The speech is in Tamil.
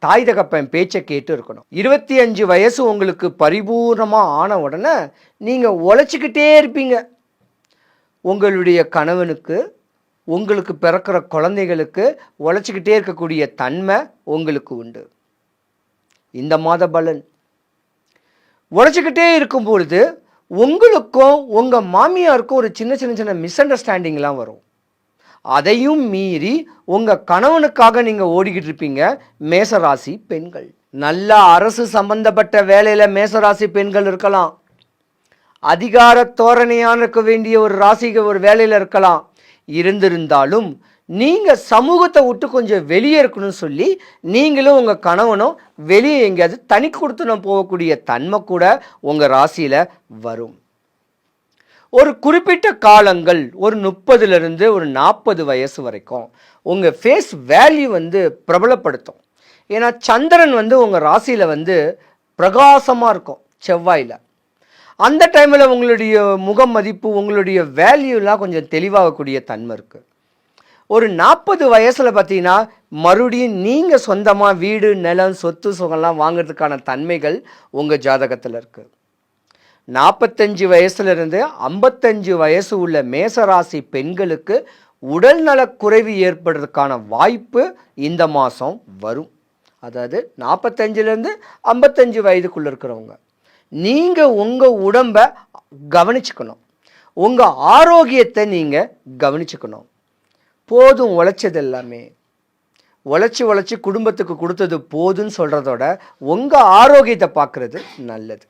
தாய் தகப்பன் பேச்சை கேட்டு இருக்கணும். 25 வயசு உங்களுக்கு பரிபூர்ணமாக ஆன உடனே நீங்கள் உழைச்சிக்கிட்டே இருப்பீங்க. உங்களுடைய கணவனுக்கு, உங்களுக்கு பிறக்கிற குழந்தைகளுக்கு உழைச்சிக்கிட்டே இருக்கக்கூடிய தன்மை உங்களுக்கு உண்டு. இந்த மாத பலன் உழைச்சிக்கிட்டே இருக்கும் பொழுது உங்களுக்கும் உங்கள் மாமியாருக்கும் ஒரு சின்ன சின்ன சின்ன மிஸ் அண்டர்ஸ்டாண்டிங்லாம் வரும். அதையும் மீறி உங்கள் கணவனுக்காக நீங்கள் ஓடிக்கிட்டு இருப்பீங்க. மேசராசி பெண்கள், நல்ல அரசு சம்பந்தப்பட்ட வேலையில் மேசராசி பெண்கள் இருக்கலாம். அதிகார தோரணையான இருக்க வேண்டிய ஒரு ராசிக்கு ஒரு வேலையில் இருக்கலாம். இருந்திருந்தாலும் நீங்கள் சமூகத்தை விட்டு கொஞ்சம் வெளியே இருக்கணும்னு சொல்லி நீங்களும் உங்கள் கணவனும் வெளியே எங்கேயாவது தனி கொடுத்துன போகக்கூடிய தன்மை கூட உங்கள் ராசியில் வரும். ஒரு குறிப்பிட்ட காலங்கள் ஒரு 30லிருந்து ஒரு 40 வயசு வரைக்கும் உங்கள் ஃபேஸ் வேல்யூ பிரபலப்படுத்தும். ஏன்னா சந்திரன் உங்கள் ராசியில் பிரகாசமாக இருக்கும் செவ்வாயில். அந்த டைமில் உங்களுடைய முக மதிப்பு, உங்களுடைய வேல்யூலாம் கொஞ்சம் தெளிவாகக்கூடிய தன்மை இருக்குது. ஒரு 40 வயசில் பார்த்தீங்கன்னா மறுபடியும் நீங்கள் சொந்தமாக வீடு, நிலம், சொத்து சுகம்லாம் வாங்கிறதுக்கான தன்மைகள் உங்கள் ஜாதகத்தில் இருக்குது. 45 வயசுலேருந்து 55 வயசு உள்ள மேசராசி பெண்களுக்கு உடல் நலக்குறைவு ஏற்படுறதுக்கான வாய்ப்பு இந்த மாதம் வரும். அதாவது 45லேருந்து 55 வயதுக்குள்ளே இருக்கிறவங்க நீங்கள் உங்கள் உடம்பை கவனிச்சுக்கணும். உங்கள் ஆரோக்கியத்தை நீங்கள் கவனிச்சுக்கணும். போதும் உழைச்சது எல்லாமே, உழைச்சி குடும்பத்துக்கு கொடுத்தது போதுன்னு சொல்கிறதோட உங்கள் ஆரோக்கியத்தை பார்க்குறது நல்லது.